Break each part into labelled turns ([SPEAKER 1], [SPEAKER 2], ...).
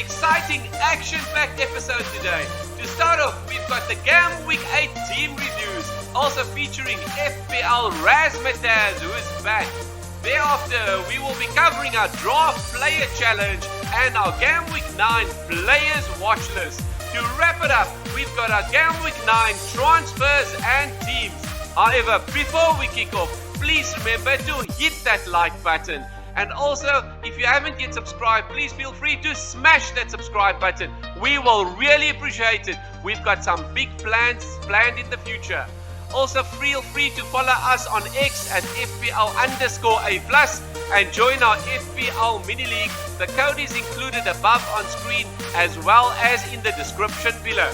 [SPEAKER 1] exciting, action-packed episode today. To start off, we've got the GW8 Team reviews, also featuring FPL Razzmatazz, who is back. Thereafter, we will be covering our Draft Player Challenge and our GW9 Players Watch List. To wrap it up, we've got our GW9 Transfers and Teams. However, before we kick off, please remember to hit that like button. And also, if you haven't yet subscribed, please feel free to smash that subscribe button. We will really appreciate it. We've got some big plans planned in the future. Also, feel free to follow us on X at FPL_A+ and join our FPL mini league. The code is included above on screen as well as in the description below.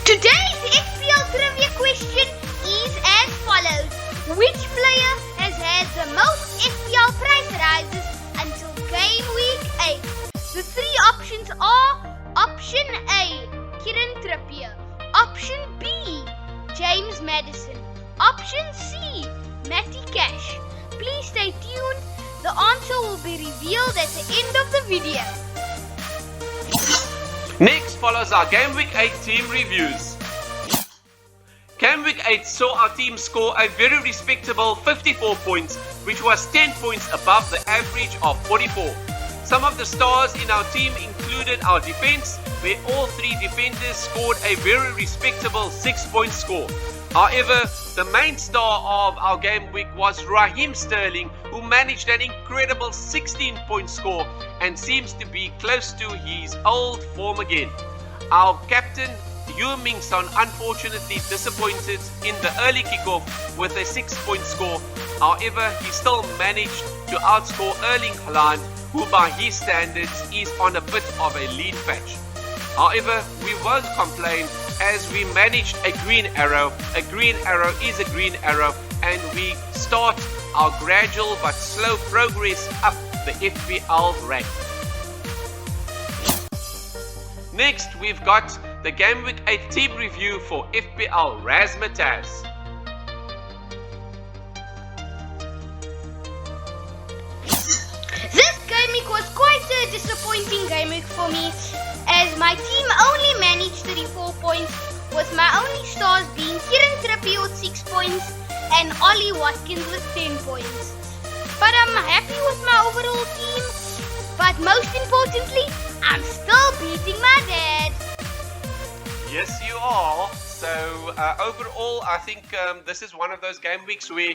[SPEAKER 2] Today's FPL Trivia question is as follows. Which player has had the most FPL price rises until game week 8? The three options are option A, Kieran Trippier, option B, James Maddison, option C, Matty Cash. Please stay tuned. The answer will be revealed at the end of the video.
[SPEAKER 1] Next follows our Game Week 8 team reviews. Game Week 8 saw our team score a very respectable 54 points, which was 10 points above the average of 44. Some of the stars in our team included our defense, where all three defenders scored a very respectable 6-point score. However, the main star of our game week was Raheem Sterling, who managed an incredible 16-point score and seems to be close to his old form again. Our captain, Heung-min Son, unfortunately disappointed in the early kickoff with a 6-point score. However, he still managed to outscore Erling Haaland, who by his standards is on a bit of a lead patch. However, we won't complain as we managed a green arrow. A green arrow is a green arrow, and we start our gradual but slow progress up the FPL rank. Next, we've got the Game Week 8 team review for FPL Razzmatazz.
[SPEAKER 2] This game week was quite a disappointing game week for me, as my team only managed 34 points, with my only stars being Kieran Trippier with 6 points and Ollie Watkins with 10 points. But I'm happy with my overall team, but most importantly, I'm still beating my dad.
[SPEAKER 1] Yes, you are. So overall, I think this is one of those game weeks where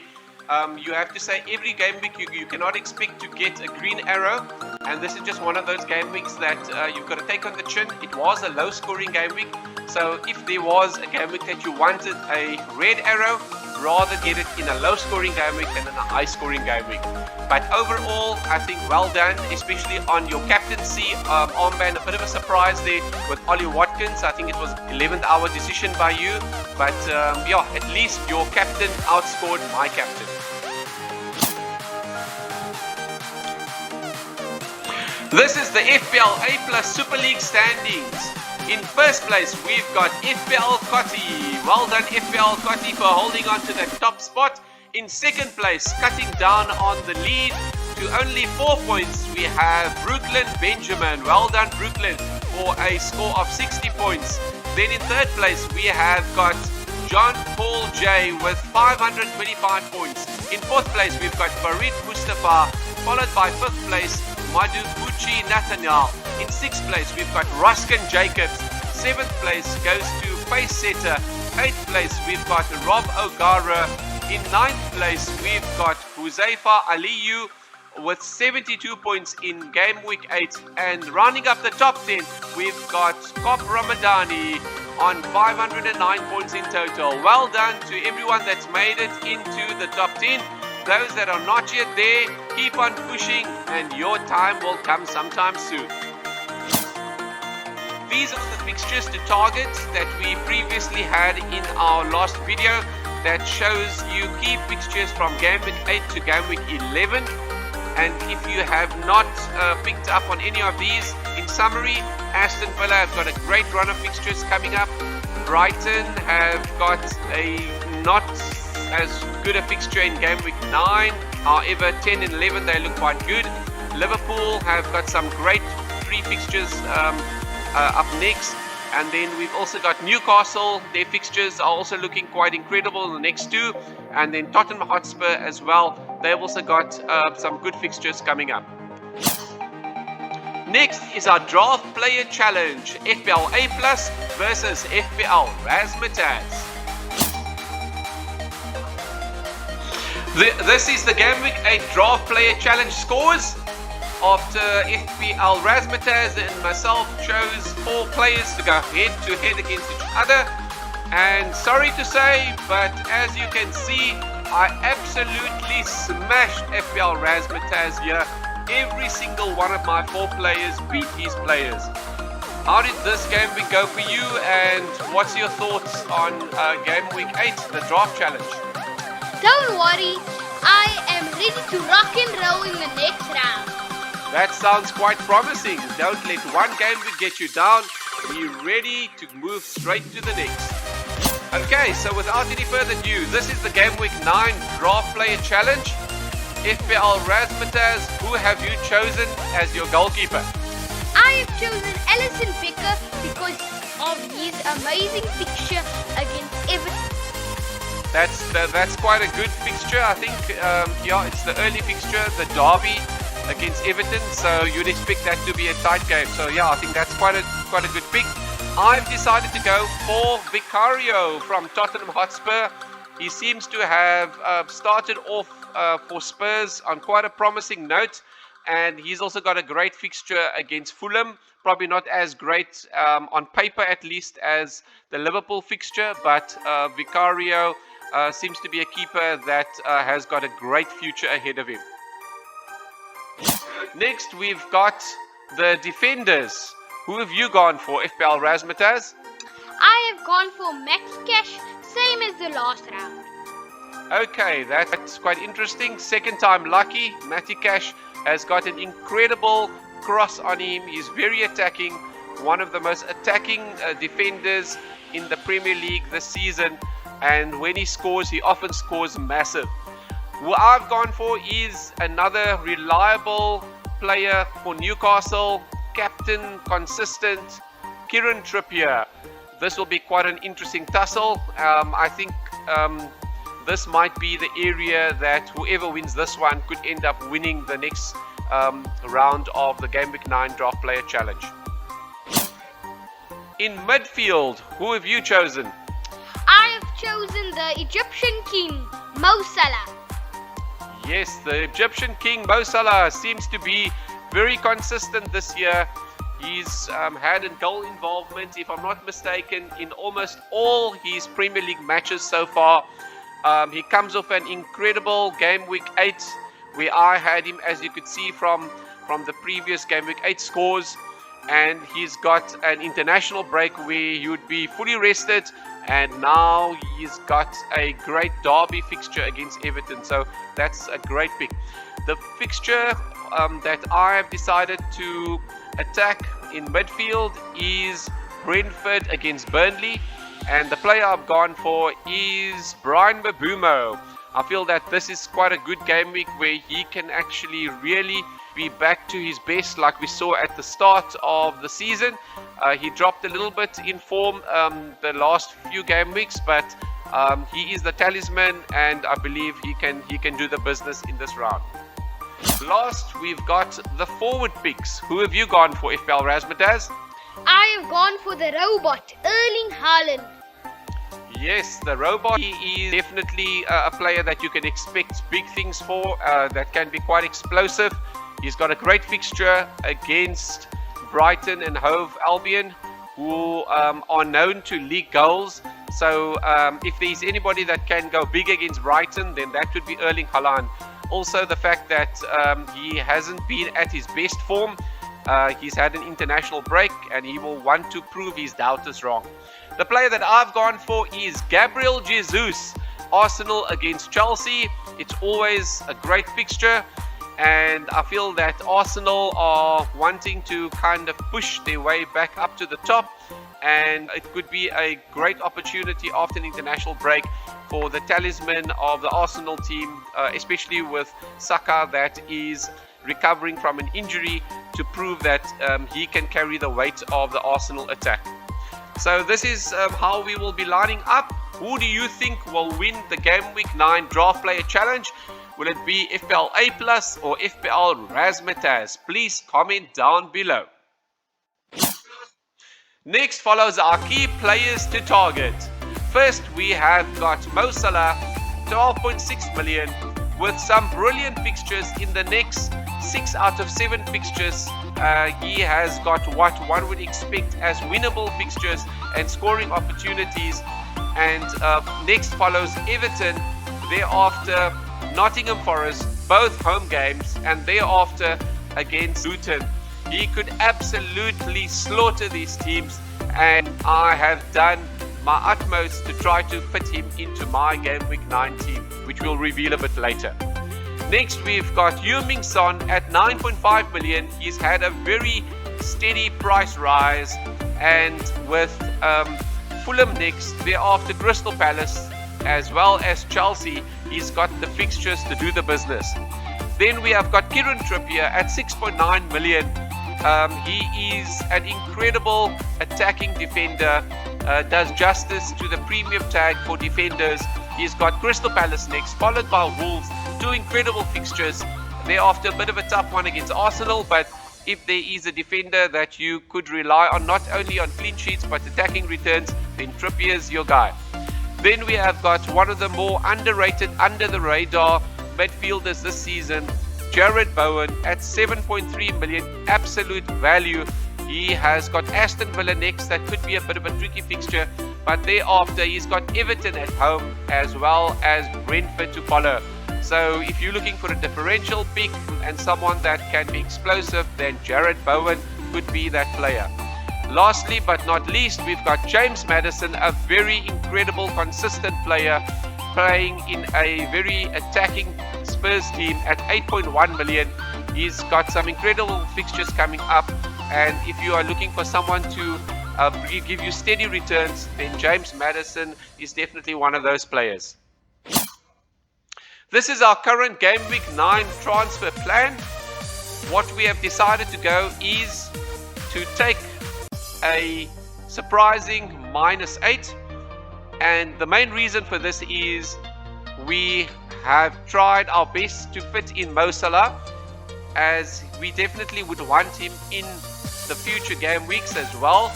[SPEAKER 1] you have to say every game week you cannot expect to get a green arrow, and this is just one of those game weeks that you've got to take on the chin. It was a low scoring game week, so if there was a game week that you wanted a red arrow, rather get it in a low scoring game week than in a high scoring game week. But overall, I think well done, especially on your captaincy armband. A bit of a surprise there with Ollie Watkins. I think it was 11th hour decision by you, but yeah, at least your captain outscored my captain. This is the FPLA Super League standings. In first place, we've got FPL Cotty. Well done, FPL Cotty, for holding on to the top spot. In second place, cutting down on the lead to only 4 points, we have Brooklyn Benjamin. Well done, Brooklyn, for a score of 60 points. Then in third place, we have got John Paul J with 525 points. In fourth place, we've got Farid Mustafa, followed by fifth place, Madhu Bucci Nathaniel. In sixth place, we've got Ruskin Jacobs. Seventh place goes to Pace Setter. Eighth place, we've got Rob O'Gara. In ninth place, we've got Huzaifa Aliyu with 72 points in Game Week 8. And rounding up the top 10, we've got Kop Ramadani on 509 points in total. Well done to everyone that's made it into the top 10. Those that are not yet there, keep on pushing and your time will come sometime soon. These are the fixtures to target that we previously had in our last video that shows you key fixtures from Game Week 8 to Game Week 11. And if you have not picked up on any of these, in summary, Aston Villa have got a great run of fixtures coming up. Brighton have got a as good a fixture in game week 9. However, 10 and 11 they look quite good. Liverpool have got some great 3 fixtures up next. And then we've also got Newcastle. Their fixtures are also looking quite incredible in the next 2. And then Tottenham Hotspur as well. They've also got some good fixtures coming up. Next is our Draft Player Challenge, FPL A Plus versus FPL Razzmatazz. This is the Game Week 8 Draft Player Challenge scores. After FPL Razzmatazz and myself chose 4 players to go head-to-head against each other. And sorry to say, but as you can see, I absolutely smashed FPL Razzmatazz here. Every single one of my 4 players beat his players. How did this game week go for you, and what's your thoughts on game week 8, the draft challenge?
[SPEAKER 2] Don't worry, I am ready to rock and roll in the next round.
[SPEAKER 1] That sounds quite promising. Don't let one game week get you down. Be ready to move straight to the next. Okay, so without any further ado, this is the game week 9 draft player challenge. FPL Razzmatazz, who have you chosen as your goalkeeper?
[SPEAKER 2] I have chosen Alisson Becker because of his amazing fixture against Everton.
[SPEAKER 1] That's quite a good fixture. I think yeah, it's the early fixture, the derby against Everton, so you'd expect that to be a tight game. So yeah, I think that's quite a good pick. I've decided to go for Vicario from Tottenham Hotspur. He seems to have started off for Spurs on quite a promising note, and he's also got a great fixture against Fulham. Probably not as great on paper, at least, as the Liverpool fixture, but Vicario seems to be a keeper that has got a great future ahead of him. Next, we've got the defenders. Who have you gone for, FPL Razzmatazz?
[SPEAKER 2] I have gone for Matty Cash, same as the last round.
[SPEAKER 1] Okay, that's quite interesting. Second time lucky. Matty Cash has got an incredible cross on him. He's very attacking. One of the most attacking defenders in the Premier League this season. And when he scores, he often scores massive. Who I've gone for is another reliable player for Newcastle. Captain, consistent, Kieran Trippier. This will be quite an interesting tussle. I think this might be the area that whoever wins this one could end up winning the next round of the Game Week 9 Draft Player Challenge. In midfield, who have you chosen?
[SPEAKER 2] I have chosen the Egyptian king, Mo Salah.
[SPEAKER 1] Yes, the Egyptian king, Mo Salah, seems to be very consistent this year. He's had a goal involvement, if I'm not mistaken, in almost all his Premier League matches so far. He comes off an incredible Game Week 8, where I had him, as you could see from the previous Game Week 8 scores. And he's got an international break where he would be fully rested. And now he's got a great derby fixture against Everton. So that's a great pick. The fixture that I have decided to attack in midfield is Brentford against Burnley, and the player I've gone for is Brian Mbeumo. I feel that this is quite a good game week where he can actually really be back to his best, like we saw at the start of the season. He dropped a little bit in form the last few game weeks, but he is the talisman, and I believe he can do the business in this round. Last, we've got the forward picks. Who have you gone for, FPL Razzmatazz?
[SPEAKER 2] I have gone for the robot, Erling Haaland.
[SPEAKER 1] Yes, the robot. He is definitely a player that you can expect big things for, that can be quite explosive. He's got a great fixture against Brighton and Hove Albion, who are known to leak goals. So if there's anybody that can go big against Brighton, then that would be Erling Haaland. Also, the fact that he hasn't been at his best form. He's had an international break, and he will want to prove his doubters wrong. The player that I've gone for is Gabriel Jesus. Arsenal against Chelsea. It's always a great fixture, and I feel that Arsenal are wanting to kind of push their way back up to the top, and it could be a great opportunity after an international break for the talisman of the Arsenal team, especially with Saka that is recovering from an injury, to prove that he can carry the weight of the Arsenal attack. So this is how we will be lining up. Who do you think will win the Game Week 9 Draft Player Challenge? Will it be FPL A Plus or FPL Razzmatazz? Please comment down below. Next follows our key players to target. First we have got Mo Salah, 12.6 million, with some brilliant fixtures in the next 6 out of 7 fixtures. He has got what one would expect as winnable fixtures and scoring opportunities. And next follows Everton, thereafter Nottingham Forest, both home games, and thereafter against Luton. He could absolutely slaughter these teams, and I have done my utmost to try to fit him into my Game Week 9 team, which we'll reveal a bit later. Next we've got Heung-min Son at 9.5 million. He's had a very steady price rise, and with Fulham next, thereafter Crystal Palace, as well as Chelsea, he's got the fixtures to do the business. Then we have got Kieran Trippier at 6.9 million. He is an incredible attacking defender, does justice to the premium tag for defenders. He's got Crystal Palace next, followed by Wolves, 2 incredible fixtures. Thereafter a bit of a tough one against Arsenal, but if there is a defender that you could rely on, not only on clean sheets but attacking returns, then Trippier's your guy. Then we have got one of the more underrated, under the radar midfielders this season, Jarrod Bowen at 7.3 million, absolute value. He has got Aston Villa next, that could be a bit of a tricky fixture, but thereafter he's got Everton at home as well as Brentford to follow. So if you're looking for a differential pick and someone that can be explosive, then Jarrod Bowen could be that player. Lastly but not least, we've got James Maddison, a very incredible, consistent player, playing in a very attacking Spurs team at 8.1 million. He's got some incredible fixtures coming up, and if you are looking for someone to give you steady returns, then James Maddison is definitely one of those players. This is our current Game Week 9 transfer plan. What we have decided to go is to take a surprising -8, and the main reason for this is we have tried our best to fit in Mo Salah, as we definitely would want him in the future game weeks as well.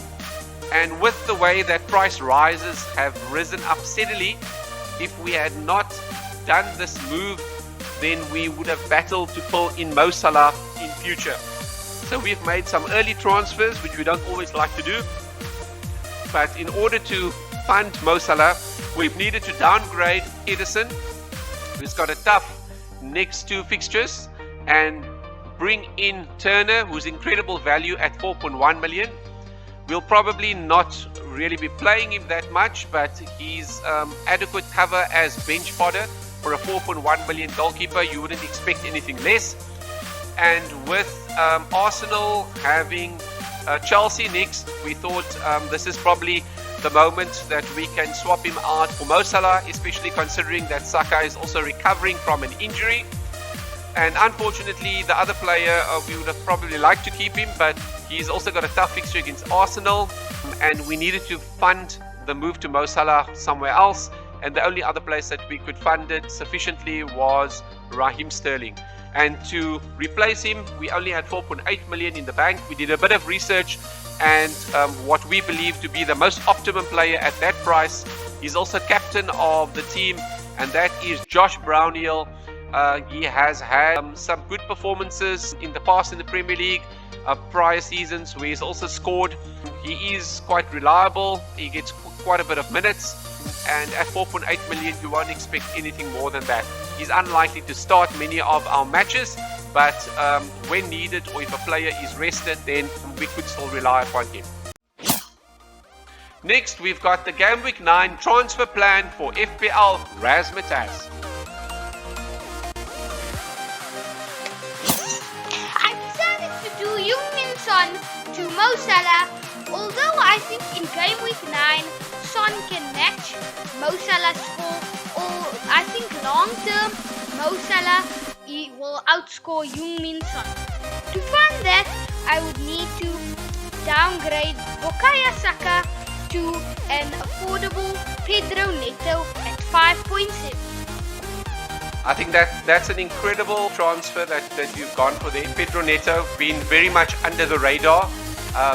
[SPEAKER 1] And with the way that price rises have risen up steadily, if we had not done this move, then we would have battled to pull in Mo Salah in future. So we've made some early transfers, which we don't always like to do, but in order to fund Mo Salah, we've needed to downgrade Edison, who's got a tough next 2 fixtures, and bring in Turner, who's incredible value at 4.1 million. We'll probably not really be playing him that much, but he's adequate cover as bench fodder for a 4.1 million goalkeeper. You wouldn't expect anything less. And with Arsenal having Chelsea next, we thought this is probably the moment that we can swap him out for Mo Salah, especially considering that Saka is also recovering from an injury. And unfortunately, the other player, we would have probably liked to keep him, but he's also got a tough fixture against Arsenal, and we needed to fund the move to Mo Salah somewhere else, and the only other place that we could fund it sufficiently was Raheem Sterling. And to replace him, we only had 4.8 million in the bank. We did a bit of research, and what we believe to be the most optimum player at that price, he's also captain of the team, and that is Josh Brownhill. He has had some good performances in the past in the Premier League, prior seasons where he's also scored. He is quite reliable, he gets quite a bit of minutes, and at 4.8 million you won't expect anything more than that. He's unlikely to start many of our matches, but when needed, or if a player is rested, then we could still rely upon him. Next, we've got the Game Week 9 transfer plan for FPL Razzmatazz.
[SPEAKER 2] I decided to do Heung-min Son to Mo Salah Although I think in game week 9, Son can match Mo Salah's score, or I think long term, Mo Salah will outscore Heung-min Son. To fund that, I would need to downgrade Bukayo Saka to an affordable Pedro Neto at 5.7.
[SPEAKER 1] I think that's an incredible transfer that you've gone for there. Pedro Neto been very much under the radar,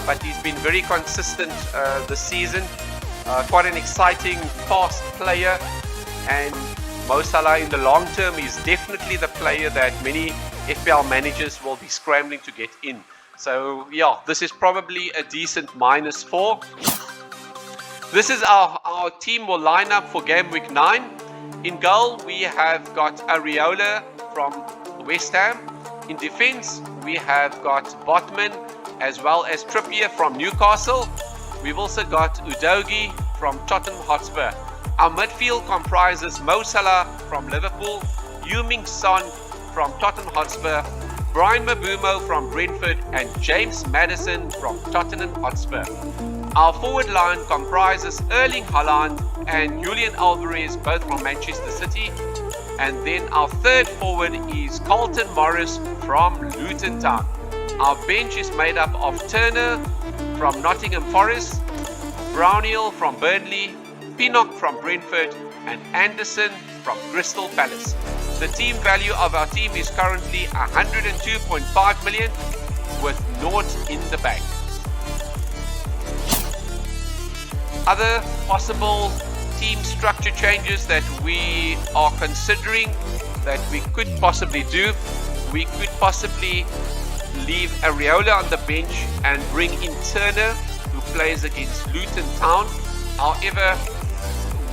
[SPEAKER 1] but he's been very consistent this season. Quite an exciting, fast player, and Mo Salah in the long term is definitely the player that many FPL managers will be scrambling to get in. So yeah, this is probably a decent -4. This is our team will line up for game week 9. In goal, we have got Areola from West Ham. In defense, we have got Botman as well as Trippier from Newcastle. We've also got Udogie from Tottenham Hotspur. Our midfield comprises Mo Salah from Liverpool, Heung-min Son from Tottenham Hotspur, Brian Mabumo from Brentford, and James Maddison from Tottenham Hotspur. Our forward line comprises Erling Haaland and Julian Alvarez, both from Manchester City. And then our third forward is Carlton Morris from Luton Town. Our bench is made up of Turner from Nottingham Forest, Brownhill from Burnley, Pinnock from Brentford, and Anderson from Crystal Palace. The team value of our team is currently 102.5 million with naught in the bank. Other possible team structure changes that we are considering that we could possibly do, we could possibly leave Areola on the bench and bring in Turner, who plays against Luton Town. However,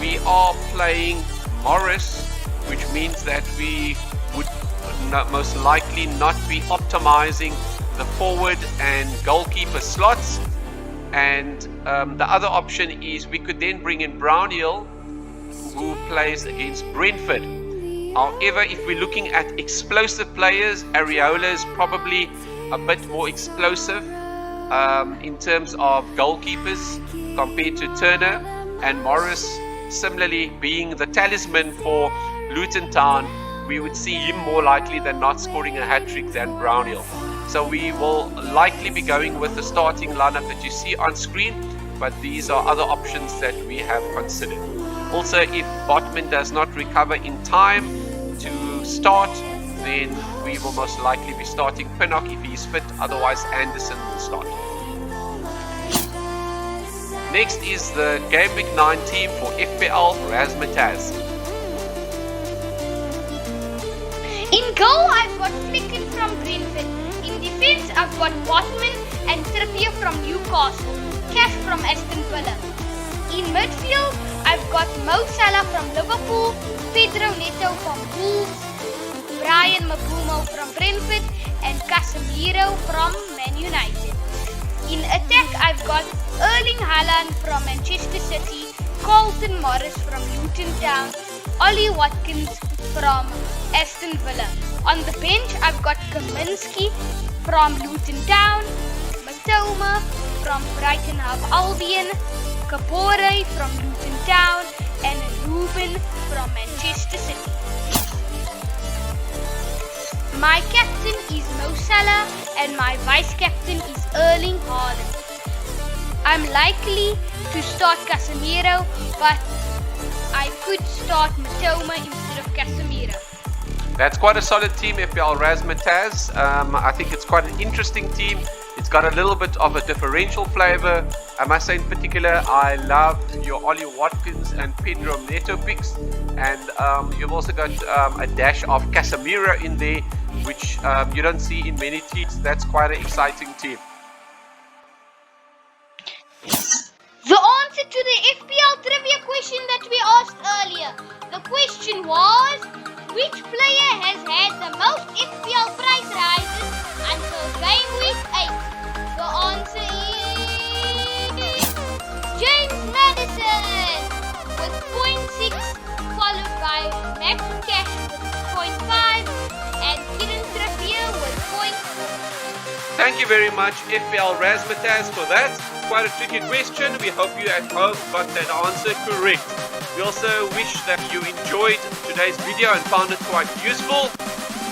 [SPEAKER 1] we are playing Morris, which means that we would most likely not be optimizing the forward and goalkeeper slots. And the other option is we could then bring in Brownhill, who plays against Brentford. However, if we're looking at explosive players, Areola is probably a bit more explosive in terms of goalkeepers compared to Turner, and Morris similarly being the talisman for Luton Town, we would see him more likely than not scoring a hat-trick than Brownhill. So we will likely be going with the starting lineup that you see on screen, but these are other options that we have considered. Also, if Botman does not recover in time to start, then we will most likely be starting Pinnock if he's fit, otherwise Anderson will start. Next is the Game Week 9 team for FPL Razzmatazz.
[SPEAKER 2] In goal, I've got Flicken from Brentford. In defense, I've got Botman and Trippier from Newcastle, Cash from Aston Villa. In midfield, I've got Mo Salah from Liverpool, Pedro Neto from Wolves, Brian Mabumo from Brentford, and Casemiro from Man United. In attack, I've got Erling Haaland from Manchester City, Carlton Morris from Luton Town, Ollie Watkins from Aston Villa. On the bench, I've got Kaminsky from Luton Town, Matoma from Brighton Hove Albion, Kabore from Luton Town, and Ruben from Manchester City. My captain is Mo Salah and my vice-captain is Erling Haaland. I'm likely to start Casemiro, but I could start Matoma instead of Casemiro.
[SPEAKER 1] That's quite a solid team, FPL Razzmatazz. I think it's quite an interesting team. It's got a little bit of a differential flavor. I must say in particular, I love your Ollie Watkins and Pedro Neto picks. And you've also got a dash of Casemiro in there, which you don't see in many teams. That's quite an exciting team.
[SPEAKER 2] The answer to the FPL Trivia question that we asked earlier. The question was, which player has had the most FPL price rises until game week 8? The answer is James Maddison with 0.6, followed by Max Cash with 0.5 and Kieran Trippier with 0.4.
[SPEAKER 1] Thank you very much, FPL Razmataz, for that. Quite a tricky question. We hope you at home got that answer correct. We also wish that you enjoyed today's video and found it quite useful.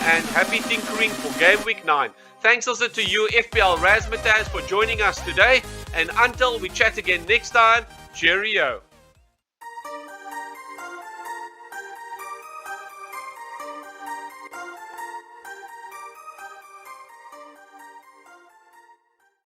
[SPEAKER 1] And happy tinkering for Game Week 9. Thanks also to you, FPL Razmataz, for joining us today. And until we chat again next time, cheerio.